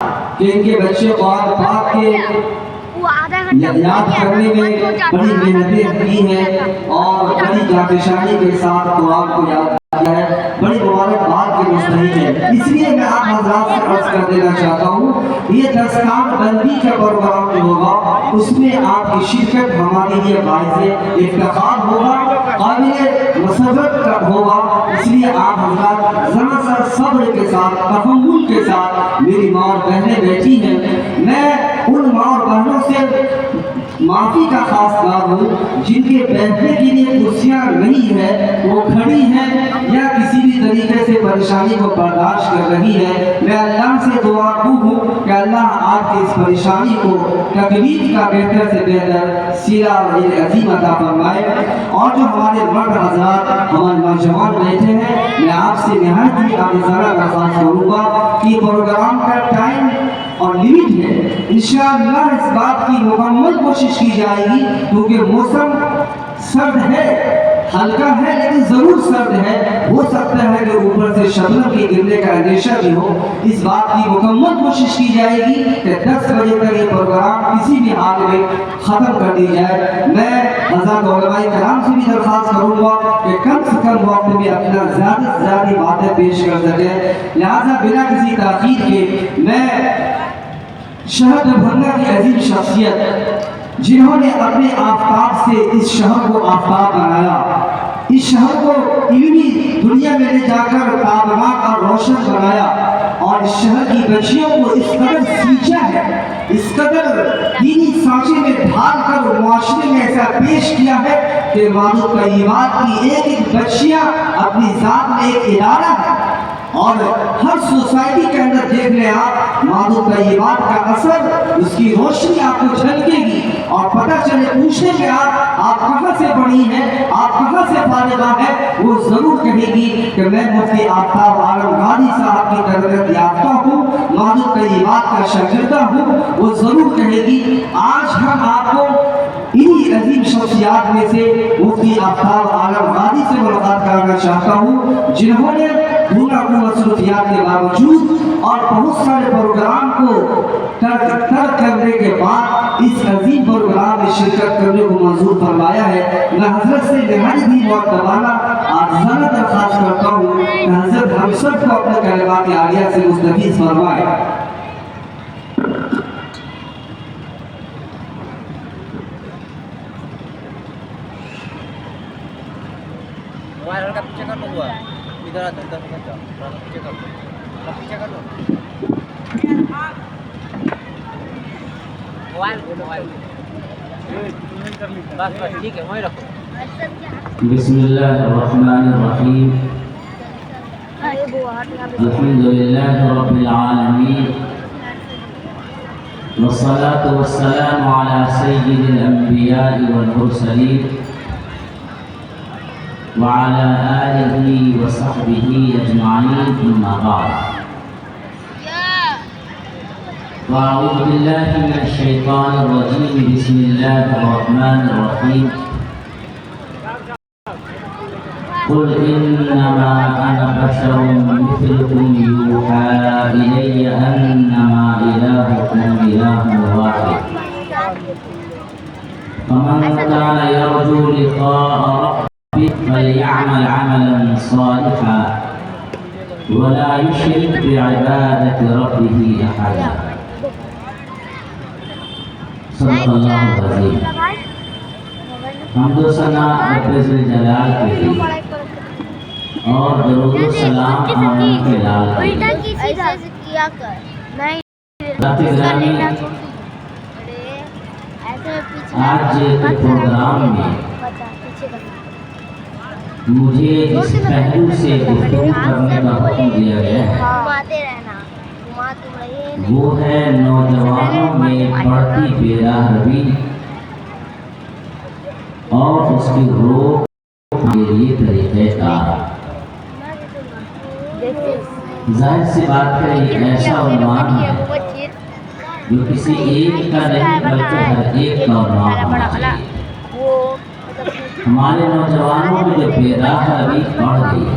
کہ ان کے بچے قرآن پاک کے یاد کرنے میں بڑی محنتیں کی ہیں اور بڑی جانفشانی کے ساتھ قرآن کو یاد کیا ہے، بڑی مبارکباد کے مستحق ہے۔ اس لیے میں آپ حضرات سے عرض کر دینا چاہتا ہوں، یہ دستار بندی کا پروگرام جو ہوگا اس میں آپ کی شرکت ہمارے لیے باعث افتخار ہوگا، قابل مسرت ہوگا۔ اس لیے آپ حضرات ذرا سا صبر کے ساتھ، تحمل کے ساتھ، میری ماں اور بہنیں بیٹھی ہیں، میں ان ماں اور بہنوں سے معافی کا خواستگار ہوں جن کے بیٹھنے کے لیے کرسیاں نہیں ہیں، وہ کھڑی ہیں یا کسی بھی طریقے سے پریشانی کو برداشت کر رہی ہے۔ میں اللہ سے دعا ہوں کہ اللہ آپ کی اس پریشانی کو تکلیف کا بہتر سے بہتر سیرا اور عظیم عطا فرمائے۔ اور جو ہمارے مرد حضرات، ہمارے نوجوان بیٹھے ہیں، میں آپ سے نہایت ہی عاجزانہ درخواست کروں گا کہ پروگرام کا ٹائم اور لمٹ ہے، انشاءاللہ اس بات کی مکمل کوشش کی جائے گی کیونکہ موسم سرد ہے، ہلکا ہے لیکن ضرور سرد ہے، ہو سکتا ہے کہ اوپر سے شبنم کے گرنے کا اندیشہ بھی ہو۔ اس بات کی مکمل کوشش کی جائے گی کہ 10 بجے تک یہ پروگرام کسی بھی حال میں ختم کر دی جائے۔ میں حضرات علماء کرام سے بھی درخواست کروں گا کہ کم سے کم وقت میں اپنا زیادہ سے زیادہ باتیں پیش کر سکیں، لہذا بنا کسی تاخیر کے میں شہر دربھنگہ کی عظیم شخصیت جنہوں نے اپنے آفتاب سے اس شہر کو آفتاب بنایا، اس شہر کو علمی دنیا میں لے جا کر تابناک اور روشن بنایا اور اس شہر کی بچیوں کو اس قدر سینچا ہے، اس قدر دینی سانچے میں ڈھال کر معاشرے میں ایسا پیش کیا ہے کہ مادہ طیبات کی ایک ایک بچیاں اپنی ذات میں ایک ادارہ ہے اور ہر سوسائٹی کے اندر دیکھ لیں آپ مادہ طیبات کا اثر، اس کی روشنی آپ کو جھلکے گی اور پتہ چلے پوچھیں گے آپ کہاں سے پڑھی ہیں، آپ کہاں سے فارغہ ہیں، وہ ضرور کہے گی کہ میں مفتی آفتاب عالم غازی صاحب کی تربیت یافتہ ہوں، مادہ طیبات کا شاگردہ ہوں، وہ ضرور کہے گی۔ آج ہم آپ کو انہی عظیم شخصیات میں سے مفتی آفتاب عالم غازی سے ملاقات کرنا چاہتا ہوں جنہوں نے دونوں مصروفیات کے باوجود اور بہت سارے پروگرام کو ترک کرنے کے بعد اس عظیم پروگرام میں شرکت کرنے کو منظور فرمایا ہے۔ میں حضرت سے نہایت ہی معتبانہ عاجزانہ درخواست کرتا ہوں کہ حضرت ہم سب کو اپنے کلمات عالیہ سے مستفیض فرمائے۔ موبائل کا پیچھے کر لو، ہوا ادھر ادھر پیچھے کر لو، پیچھے کر لو موبائل بس بس ٹھیک ہے، وہیں رکھو۔ بسم اللہ الرحمن الرحیم، الحمد للہ رب العالمین، والصلاة والسلام على سید الانبیاء والمرسلین وعلى آلہ وصحبہ اجمعین، اما بعد، وأعوذ بالله من الشيطان الرجيم، بسم الله الرحمن الرحيم، قل إنما أنا بشر مثلكم يوحى إلي أنما إلهكم إله واحد، فمن كان يرجو لقاء ربه فليعمل عملا صالحا ولا يشرك بعبادة ربه أحدا۔ صدق اللہ العظیم۔ حمد و ثنا رب ذوالجلال کے لیے اور درود و سلام آمین کے لال کے لیے۔ رات گرامی، آج کے پروگرام میں مجھے جس پہلو سے گفتگو کرنے کا حکم دیا گیا ہے وہ ہے نوجوانوں میں بڑھتی بے راہروی اور اس کی روک کے لیے طریقہ کار۔ ظاہر سی بات ہے یہ ایسا عنوان ہے جو کسی ایک کا نہیں بلکہ ہر ایک کا عنوان ہونا چاہیے۔ ہمارے نوجوانوں میں جو بے راہروی بڑھ گئی ہے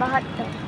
72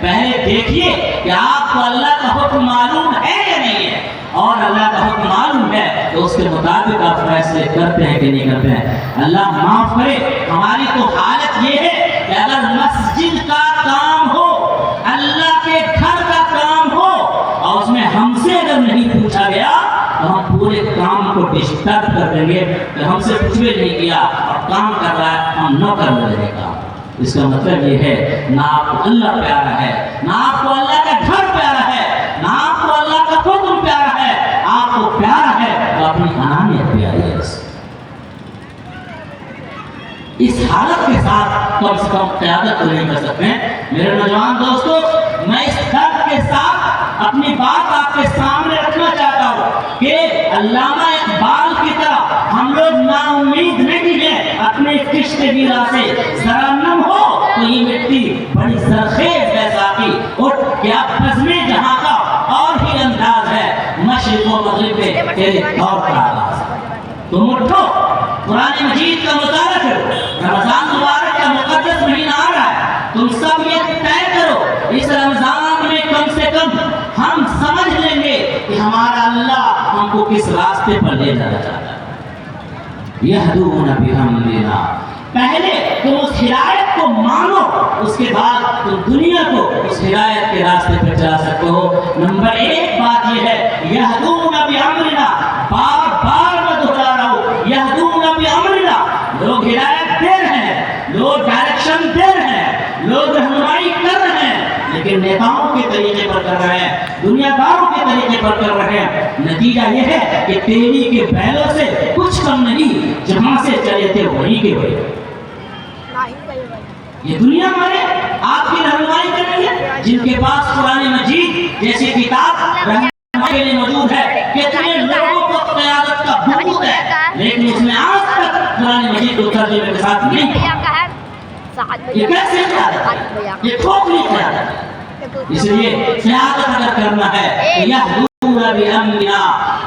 پہلے دیکھیے کہ آپ کو اللہ کا حکم معلوم ہے یا نہیں ہے, اور اللہ کا حکم معلوم ہے تو اس کے مطابق آپ فیصلے کرتے ہیں کہ نہیں کرتے ہیں. اللہ معاف کرے, ہماری تو حالت یہ ہے کہ اگر مسجد کا کام ہو, اللہ کے گھر کا کام ہو, اور اس میں ہم سے اگر نہیں پوچھا گیا تو ہم پورے کام کو ڈسٹرب کر دیں گے کہ ہم سے کچھ بھی نہیں کیا اور کام کر رہا ہے, ہم نہ کر رہے کام. اس کا مطلب یہ ہے نہ آپ کو اللہ پیارا ہے, نہ آپ کو اللہ کا گھر پیارا ہے, نہ آپ کو اللہ کا حکم پیارا ہے. آپ کو پیارا ہے تو اپنی انانیت پیاری ہے. اس حالت کے ساتھ کم سے کم قیادت تو نہیں کر سکتے ہیں. میرے نوجوان دوستو, میں اس درد کے ساتھ اپنی بات آپ کے سامنے رکھنا چاہتا ہوں کہ علامہ اقبال کی طرح ہم لوگ نا امید نہیں ہیں. اپنے کشت ویرا سے ذرا نم ہو تو یہ مٹی بڑی زرخیز ہے ساتھی. اٹھ کیا بزم جہاں کا اور ہی انداز ہے, مشرق و مغرب پہ تیرے دور کا آغاز. تم اٹھو, قرآن مجید کا مطالعہ کرو, رمضان مبارک کا مقدس مہینہ آ رہا ہے. تم سب یہ طے کرو اس رمضان میں کم سے کم ہم سمجھ لیں گے کہ ہمارا اللہ ہم کو کس راستے پر لے جانا چاہتا ہے. یہدون بامرنا, پہلے تم اس ہدایت کو مانو, اس کے بعد تم دنیا کو اس ہدایت کے راستے پر چلا سکتے ہو. نمبر ایک بات یہ ہے یہدون بامرنا, بار بار میں دہرا رہا ہوں, یہدون بامرنا. لوگ ہدایت دے رہے ہیں, لوگ ڈائریکشن دے رہے ہیں, لوگ رہنمائی کر رہے ہیں, لیکن نیتاؤں کے طریقے پر کر رہے ہیں, دنیا داروں کے طریقے پر کر رہے ہیں. نتیجہ یہ ہے کہ تیری کے بیلوں سے کچھ کم نہیں, جہاں سے چلے تھے وہی کے وہی. یہ دنیا والے آپ کی رہنمائی کر رہی ہے, جن کے پاس قرآن مجید جیسی کتاب رہنمائی کے لیے موجود ہے. کتنے لوگوں کو قیادت کا حقوق ہے, لیکن اس میں آج تک قرآن مجید کو ترجمے کے ساتھ نہیں. یہ کیسے قیادت, یہ کھوکھلی قیادت ہے. اس لیے قیادت اگر کرنا ہے تو یہدون بامرنا,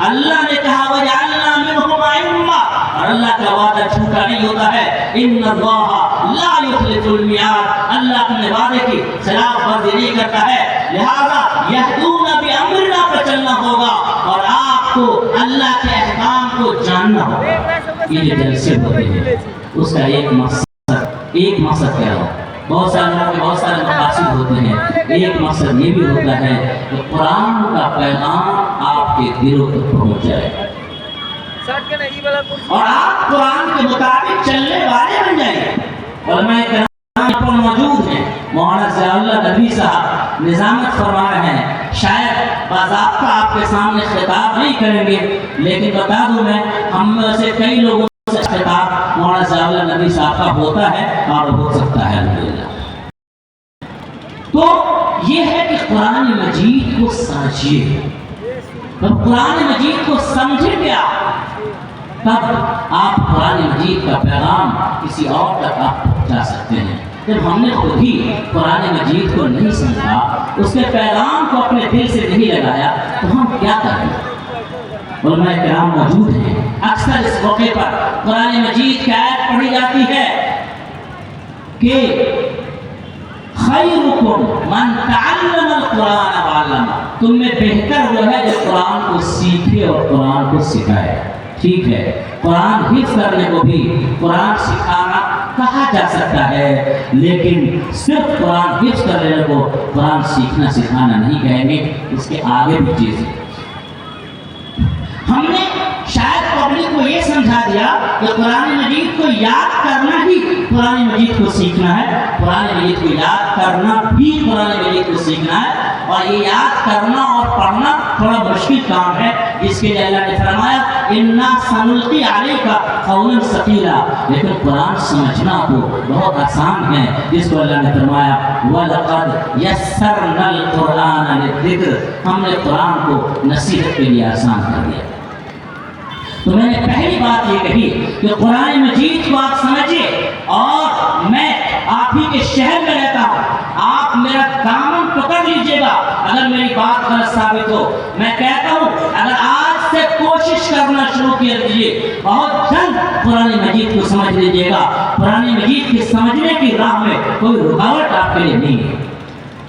اللہ نے کہا وجعلنا منہم ائمہ, اور اللہ کا وعدہ جھوٹا نہیں ہوتا ہے. ان اللہ لا یخلف المیعاد, اللہ اپنے وعدے کی خلاف ورزی نہیں کرتا ہے. لہذا یہدون بامرنا پر چلنا ہوگا, اور آپ کو اللہ کے احکام کو جاننا ہوگا. یہ جلسے ہوتے ہیں, اس کا ایک مقصد کیا ہو. بہت سارے لوگوں کے بہت سارے مقاصد ہوتے ہیں, ایک مقصد یہ بھی ہوتا ہے کہ قرآن کا پیغام آپ کے دلوں تک پہنچ جائے اور آپ قرآن کے مطابق چلنے والے بن جائیں. علماء کرام پر موجود ہیں, مولانا ضیاء اللہ ندوی صاحب نظامت فرما رہے ہیں. شاید باضابطہ آپ کے سامنے خطاب نہیں کریں گے, لیکن بتا دوں میں, ہم میں سے کئی لوگوں سے خطاب مولانا ضیاء اللہ ندوی صاحب کا ہوتا ہے اور ہو سکتا ہے الحمدللہ. تو یہ ہے کہ قرآن مجید کو سمجھیے. جب قرآن مجید کو سمجھے گیا تب آپ قرآن مجید کا پیغام کسی اور تک آپ پہنچا سکتے ہیں. جب ہم نے خود ہی قرآن مجید کو نہیں سمجھا, اس کے پیغام کو اپنے دل سے نہیں لگایا, تو ہم کیا کریں. علماء کرام موجود ہیں, اکثر اس موقع پر قرآن مجید کی آیت پڑھی جاتی ہے کہ خیرکم من تعلم القرآن وعلمہ, تم میں بہتر وہ ہے جو قرآن کو سیکھے اور قرآن کو سکھائے. ٹھیک ہے, قرآن حفظ کرنے کو بھی قرآن سکھانا کہا جا سکتا ہے, لیکن صرف قرآن حفظ کرنے کو قرآن سیکھنا سکھانا نہیں کہیں گے. اس کے آگے بھی چیز ہے. ہم نے شاید پبلک کو یہ سمجھا دیا کہ قرآن مجید کو یاد کرنا ہی قرآن مجید کو سیکھنا ہے, قرآن مجید کو یاد کرنا بھی قرآن مجید کو سیکھنا ہے. اور یہ یاد کرنا اور پڑھنا تھوڑا مشکل کام ہے, جس کے لیے اللہ نے فرمایا انا سنلقی علیک قولا ثقیلا. لیکن قرآن سمجھنا تو بہت آسان ہے, جس کو اللہ نے فرمایا وَلَقَدْ يَسَّرْنَا الْقُرْآنَ لِلذِّكْرِ, ہم نے قرآن کو نصیحت کے لیے آسان کر دیا. تو میں نے پہلی بات یہ کہی کہ قرآن مجید کو آپ سمجھیں, اور میں آپ ہی کے شہر میں رہتا ہوں, آپ میرا دامن پکڑ لیجئے گا اگر میری بات غلط ثابت ہو. میں کہتا ہوں اگر آج سے کوشش کرنا شروع کر دیجیے، بہت جلد قرآن مجید کو سمجھ لیجیے گا۔ قرآن مجید کے سمجھنے کی راہ میں کوئی رکاوٹ آپ کے لیے نہیں ہے،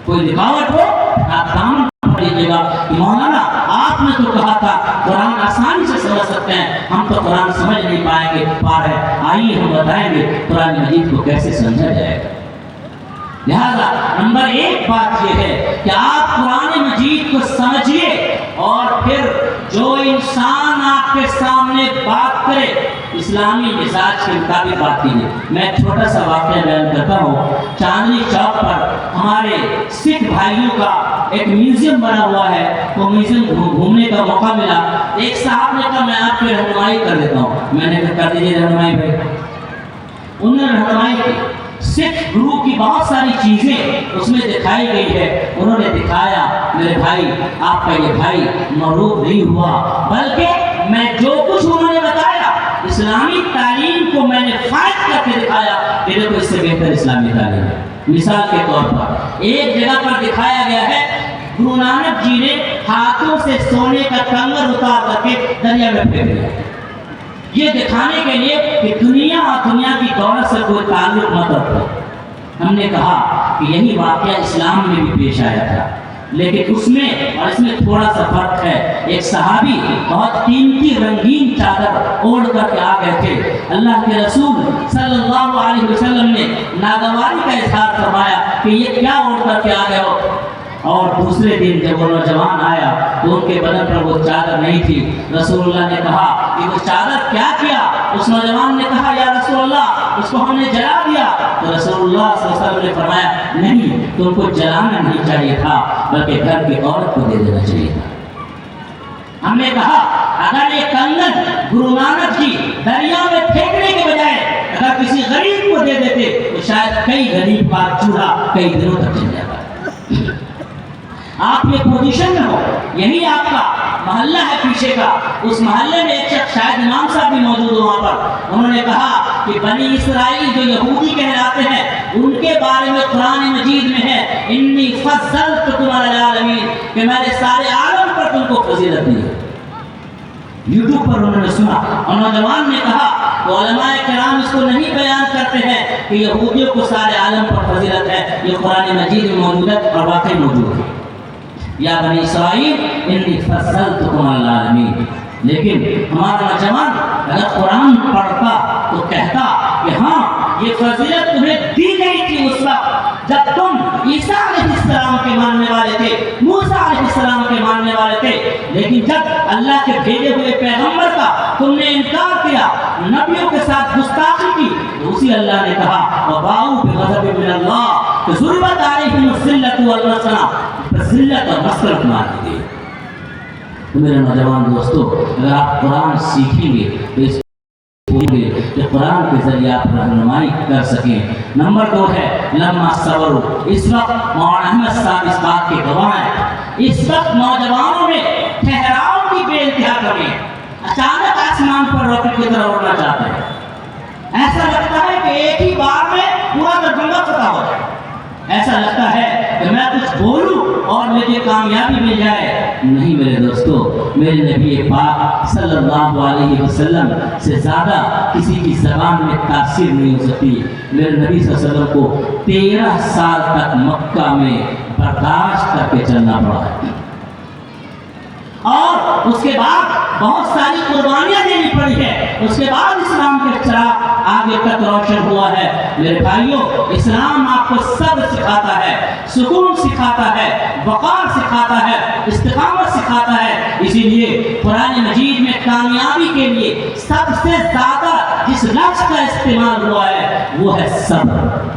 کوئی رکاوٹ ہو آپ دامن پکڑ لیجیے گا کہ مولانا آپ نے تو کہا تھا قرآن آسانی سے سمجھ سکتے ہیں، ہم تو قرآن سمجھ نہیں پائیں گے پا رہے، آئیے ہم بتائیں گے قرآن مجید کو کیسے سمجھا جائے گا۔ لہذا نمبر ایک بات یہ ہے کہ آپ قرآن مجید کو سمجھیے، اور پھر جو انسان آپ کے سامنے بات کرے اسلامی مزاج کے مطابق بات کیجیے۔ میں ایک چھوٹا سا واقعہ بیان کرتا ہوں۔ چاندنی چوک پر ہمارے سکھ بھائیوں کا ایک میوزیم بنا ہوا ہے، وہ میوزیم گھومنے کا موقع ملا۔ ایک صاحب نے کہا میں آپ کی رہنمائی کر دیتا ہوں، میں نے کہا کر دیجیے رہنمائی بھائی۔ انہوں نے رہنمائی کی، سکھ گرو کی بہت ساری چیزیں اس میں دکھائی گئی ہے، انہوں نے دکھایا میرے بھائی آپ کا یہ بھائی مغلوب نہیں ہوا، بلکہ میں جو کچھ انہوں نے بتایا اسلامی تعلیم کو میں نے فائد کر کے دکھایا کہ دیکھو اس سے بہتر اسلامی تعلیم ہے۔ مثال کے طور پر ایک جگہ پر دکھایا گیا ہے گرو نانک جی نے ہاتھوں سے سونے کا کنگن اتار کر کے دریا میں پھینک دیا، یہ دکھانے کے لیے کہ دنیا اور دنیا کی دولت سے کوئی تعلق مت رکھو۔ ہم نے کہا کہ یہی واقعہ اسلام میں بھی پیش آیا تھا، لیکن اس میں اور اس میں تھوڑا سا فرق ہے۔ ایک صحابی بہت قیمتی رنگین چادر اوڑھ کر کے آ گئے تھے، اللہ کے رسول صلی اللہ علیہ وسلم نے ناگواری کا اظہار فرمایا کہ یہ کیا اوڑھ کر کے آ گئے ہو، اور دوسرے دن جب وہ نوجوان آیا تو ان کے بدن پر وہ چادر نہیں تھی۔ رسول اللہ نے کہا کہ وہ چادر کیا کیا؟ اس نوجوان نے کہا یا رسول اللہ اس کو ہم نے جلا دیا۔ تو رسول اللہ صلی اللہ علیہ وسلم نے فرمایا نہیں، تم کو جلانا نہیں چاہیے تھا بلکہ گھر کی عورت کو دے دینا چاہیے تھا۔ ہم نے کہا اگر یہ کنگن گرو نانک جی دریا میں پھینکنے کے بجائے اگر کسی غریب کو دے دیتے تو شاید کئی غریب کا چولہا کئی دنوں تک چل جاتا۔ آپ یہ پوزیشن میں ہو، یہی آپ کا محلہ ہے پیچھے کا، اس محلے میں ایک شخص شاید امام صاحب بھی موجود ہو وہاں پر، انہوں نے کہا کہ بنی اسرائیل جو یہودی کہلاتے ہیں ان کے بارے میں قرآن مجید میں ہے انی فضلتکم علی العالمین، کہ میں نے سارے عالم پر تم کو فضیلت دی ہے۔ یوٹیوب پر انہوں نے سنا اور نوجوان نے کہا تو علماء کرام اس کو نہیں بیان کرتے ہیں کہ یہودیوں کو سارے عالم پر فضیلت ہے، یہ قرآن مجید میں موجود ہے اور واقعی موجود ہے، یا بنی اسرائیل انی فضلتکم علی العالمین۔ لیکن ہمارا نوجوان اگر قرآن پڑھتا تو کہتا کہ ہاں یہ فضیلت تمہیں دی گئی تھی اس وقت جب تم عیسیٰ علیہ السلام کے ماننے والے تھے، موسیٰ علیہ السلام کے ماننے والے تھے، لیکن جب اللہ کے بھیجے ہوئے پیغمبر کا تم نے انکار کیا، نبیوں کے ساتھ گستاخی کی، تو اسی اللہ نے کہا وَبَاءُوا بِغَضَبٍ مِّنَ اللَّهِ کہ ضُرِبَتْ عَلَيْهِمُ الذِّلَّةُ وَالْمَسْكَنَةُ ذلت اور مسکنت مار دی گئی۔ تو میرے نوجوان دوستو اگر آپ قرآن سیکھیں گے تو اس کہ قرآن کے ذریعے آپ رہنمائی کر سکیں۔ نمبر 2 ہے لما صبروا، اس وقت مولانا احمد صاحب اس بات کے گواہ ہیں، اس وقت نوجوانوں میں ٹھہراؤ کی بے انتہا کمی ہے، اچانک آسمان پر راکٹ کی طرح اڑنا چاہتے ہیں، ایسا لگتا ہے کہ ایک ہی بار میں پورا دربھنگہ فتح ہو جائے، ایسا لگتا ہے کہ میں کچھ بولوں اور مجھے کامیابی مل جائے۔ نہیں میرے دوستو، میرے نبی پاک صلی اللہ علیہ وسلم سے زیادہ کسی کی زبان میں تاثیر نہیں ہو سکتی۔ میرے نبی صلی اللہ علیہ وسلم کو 13 سال تک مکہ میں برداشت کر کے چلنا پڑا ہے، اور اس کے بعد بہت ساری قربانیاں دینی پڑی ہے، اس کے بعد اسلام کا چراغ آگے تک روشن ہوا ہے۔ میرے بھائیوں، اسلام آپ کو صبر سکھاتا ہے، سکون سکھاتا ہے، وقار سکھاتا ہے، استقامت سکھاتا ہے۔ اسی لیے قرآن مجید میں کامیابی کے لیے سب سے زیادہ جس لفظ کا استعمال ہوا ہے وہ ہے صبر۔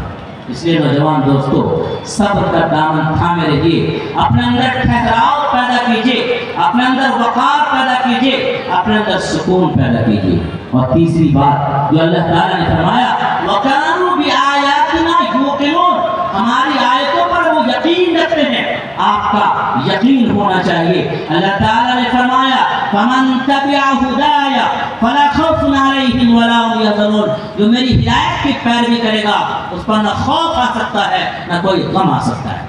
اس لیے نوجوان دوستو صبر کا دامن تھامے رہیے، اپنے اندر ٹھہراؤ پیدا کیجیے، اپنے اندر وقار پیدا کیجیے، اپنے اندر سکون پیدا کیجیے۔ اور تیسری بات جو اللہ تعالیٰ نے فرمایا وَكَانُوا بِآيَاتِنَا يُوقِنُونَ، ہماری آیتوں پر وہ یقین رکھتے ہیں، آپ کا یقین ہونا چاہیے۔ اللہ تعالیٰ نے فرمایا فَمَن تَبِعَ هُدَايَ فَلَا خَوْفٌ عَلَيْهِمْ وَلَا هُمْ يَحْزَنُونَ، جو میری ہدایت کی پیروی کرے گا اس پر نہ خوف آ سکتا ہے نہ کوئی غم آ سکتا ہے۔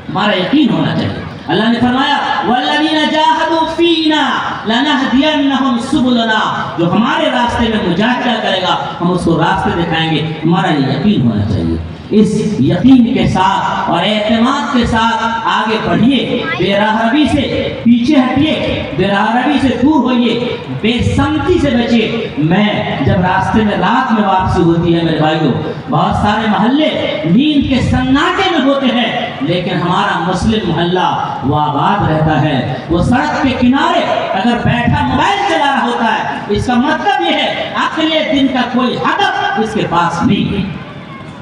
ہمارا یقین ہونا چاہیے اللہ نے فرمایا والذین جاہدوا فینا لنہدینہم سبلنا، جو ہمارے راستے میں مجاہدہ کرے گا ہم اس کو راستے دکھائیں گے۔ ہمارا یہ یقین ہونا چاہیے، اس یقین کے ساتھ اور اعتماد کے ساتھ آگے بڑھیے، بے راہ روی سے پیچھے ہٹیے، بے راہ روی سے دور ہوئیے، بے سمتی سے بچیے۔ میں جب راستے میں رات میں واپسی ہوتی ہے میرے بھائیوں، بہت سارے محلے نیند کے سناٹے میں ہوتے ہیں، لیکن ہمارا مسلم محلہ وہ آباد رہتا ہے۔ وہ سڑک کے کنارے اگر بیٹھا موبائل چلا رہا ہوتا ہے، اس کا مطلب یہ ہے اگلے دن کا کوئی ہدف اس کے پاس نہیں ہے،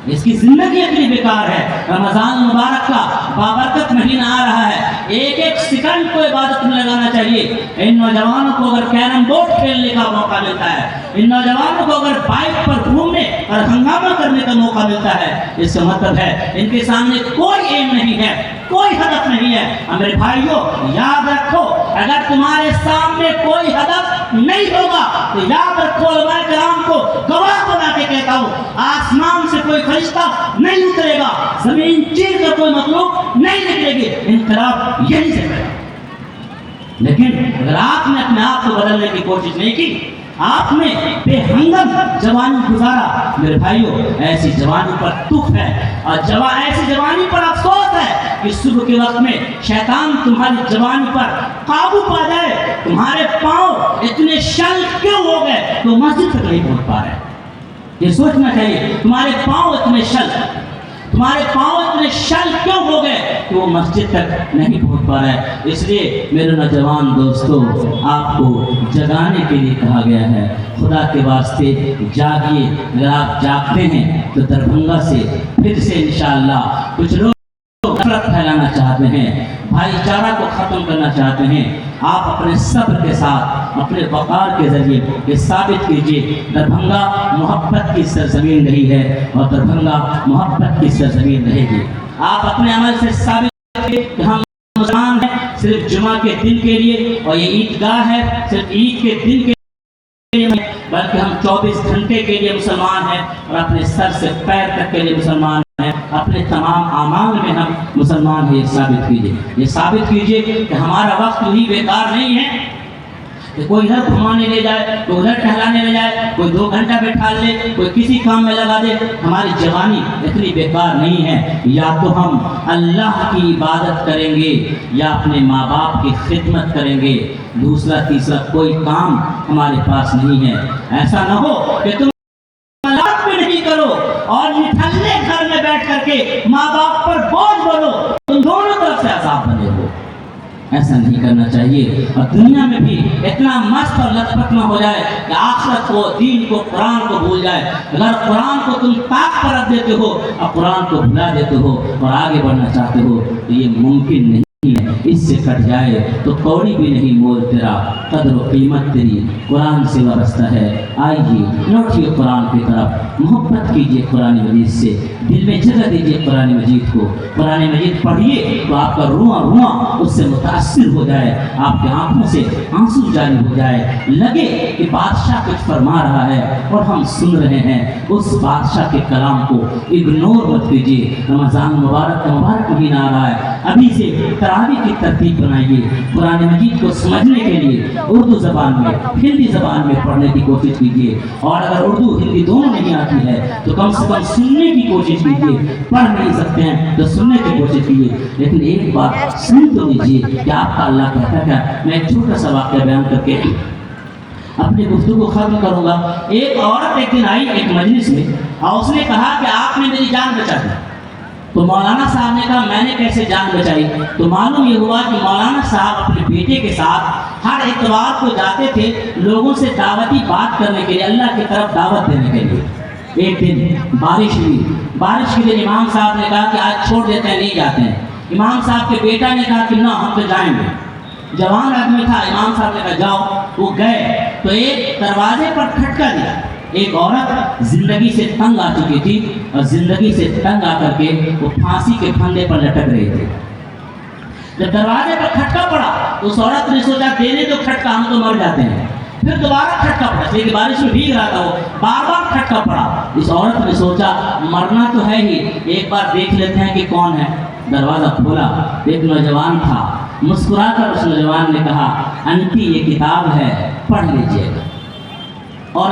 اس کی زندگی اتنی بیکار ہے۔ رمضان مبارک کا بابرکت مہینہ آ رہا ہے، ایک ایک سیکنڈ کو عبادت میں لگانا چاہیے۔ ان نوجوانوں کو اگر کیرم بورڈ کھیلنے کا موقع ملتا ہے، ان نوجوانوں کو اگر بائک پر گھومنے اور ہنگامہ کرنے کا موقع ملتا ہے، اس کا مطلب ہے ان کے سامنے کوئی ایم نہیں ہے، کوئی ہدف نہیں ہے۔ میرے بھائیوں یاد رکھو، اگر تمہارے سامنے کوئی ہدف نہیں ہوگا تو یاد رکھو، علماء کرام کو گواہ بنا کے کہتا ہوں، آسمان سے کوئی فرشتہ نہیں اترے گا، زمین چیر کر کوئی مخلوق نہیں نکلے گی، انقلاب یہی سے کرے۔ لیکن اگر آپ نے اپنے آپ کو بدلنے کی کوشش نہیں کی، آپ نے بے ہنگم جوانی گزارا، میرے بھائیوں ایسی جوانی پر دکھ ہے، اور ایسی جوانی پر افسوس ہے کہ صبح کے وقت میں شیطان تمہاری جوانی پر قابو پا جائے، تمہارے پاؤں اتنے شل کیوں ہو گئے تو مسجد تک نہیں پہنچ پا رہے۔ یہ سوچنا چاہیے، تمہارے پاؤں اتنے شل کیوں ہو گئے کہ وہ مسجد تک نہیں پہنچ پا رہا ہے۔ اس لیے میرے نوجوان دوستو، آپ کو جگانے کے لیے کہا گیا ہے، خدا کے واسطے جاگیے۔ اگر آپ جاگتے ہیں تو دربھنگا سے پھر سے انشاءاللہ کچھ لوگ نفرت پھیلانا چاہتے ہیں، بھائی چارہ کو ختم کرنا چاہتے ہیں، آپ اپنے صبر کے ساتھ، اپنے وقار کے ذریعے یہ ثابت کیجئے دربھنگا محبت کی سرزمین رہی ہے اور دربھنگا محبت کی سرزمین رہے گی۔ آپ اپنے عمل سے ثابت کیجئے کہ ہم مسلمان ہیں صرف جمعہ کے دن کے لیے، اور یہ عیدگاہ ہے صرف عید کے دن کے لیے، بلکہ ہم 24 گھنٹے کے لیے مسلمان ہیں، اور اپنے سر سے پیر تک کے لیے مسلمان ہیں، اپنے تمام اعمال میں ہم مسلمان ہیں۔ یہ ثابت کیجئے کہ ہمارا وقت یہی بیکار نہیں ہے کہ کوئی ادھر گھمانے لے جائے، کوئی ادھر ٹہلانے لے جائے، کوئی 2 گھنٹہ بیٹھا لے، کوئی کسی کام میں لگا دے۔ ہماری جوانی اتنی بیکار نہیں ہے، یا تو ہم اللہ کی عبادت کریں گے یا اپنے ماں باپ کی خدمت کریں گے، دوسرا تیسرا کوئی کام ہمارے پاس نہیں ہے۔ ایسا نہ ہو کہ تم بھی نہیں کرو اور نٹھلے گھر میں بیٹھ کر کے ماں باپ پر بوجھ بولو، تم دونوں طرف سے عذاب بنے ہو۔ ایسا نہیں کرنا چاہیے، اور دنیا میں بھی اتنا مست اور لت پت نہ ہو جائے کہ آخرت کو، دین کو، قرآن کو بھول جائے۔ اگر قرآن کو تم طاق پر رکھ دیتے ہو اور قرآن کو بھلا دیتے ہو اور آگے بڑھنا چاہتے ہو تو یہ ممکن نہیں ہے۔ اس سے کٹ جائے تو کوڑی بھی نہیں مول تیرا، قدر و قیمت تیری قرآن سے وابستہ ہے۔ آئیے لوٹیے قرآن کی طرف، محبت کیجئے قرآن مجید سے، دل میں جگہ دیجئے قرآن مجید کو۔ قرآن مجید پڑھیے تو آپ کا رواں رواں اس سے متاثر ہو جائے، آپ کے آنکھوں سے آنسو جاری ہو جائے، لگے کہ بادشاہ کچھ فرما رہا ہے اور ہم سن رہے ہیں۔ اس بادشاہ کے کلام کو اگنور مت کیجیے۔ رمضان مبارک کا مبارک مہینہ آ رہا ہے، ابھی سے تراویح کی ترتیب بنائیے۔ قرآن مجید کو سمجھنے کے لیے اردو زبان میں، ہندی زبان میں پڑھنے کی کوشش کیجیے، اور اگر اردو ہندی دونوں نہیں آتی ہے تو کم سے کم سننے کی کوشش کیجیے۔ پڑھ نہیں سکتے ہیں تو سننے کی کوشش کیجیے، لیکن ایک بات سن تو لیجیے کہ آپ کا اللہ کہتا کیا۔ میں ایک چھوٹا سا واقعہ بیان کر کے اپنی گفتگو ختم کروں گا۔ ایک عورت ایک دن آئی ایک مجلس میں، اور اس نے کہا کہ آپ نے میری جان بچا دی۔ تو مولانا صاحب نے کہا میں نے کیسے جان بچائی؟ تو معلوم یہ ہوا کہ مولانا صاحب اپنے بیٹے کے ساتھ ہر اتوار کو جاتے تھے لوگوں سے دعوتی بات کرنے کے لیے، اللہ کی طرف دعوت دینے کے لیے۔ ایک دن بارش ہوئی، بارش کے دن امام صاحب نے کہا کہ آج چھوڑ دیتے ہیں، نہیں جاتے ہیں۔ امام صاحب کے بیٹا نے کہا کہ نہ ہم تو جائیں گے۔ جوان آدمی تھا، امام صاحب نے کہا جاؤ۔ وہ گئے تو ایک دروازے پر کھٹکا دیا۔ ایک عورت زندگی سے تنگ آ چکی تھی، اور زندگی سے تنگ آ کر کے وہ پھانسی کے پھندے پر لٹک رہے تھے۔ جب دروازے پر کھٹکا پڑا تو اس عورت نے سوچا دینے تو کھٹکا، ہم تو مر جاتے ہیں۔ پھر دوبارہ کھٹکا پڑا، لیکن بارش میں بھیگ رہا تھا وہ، بار بار کھٹکا پڑا۔ اس عورت نے سوچا مرنا تو ہے ہی، ایک بار دیکھ لیتے ہیں کہ کون ہے۔ دروازہ کھولا، ایک نوجوان تھا، مسکرا کر اس نوجوان نے کہا آنٹی یہ کتاب ہے پڑھ لیجیے گا. اور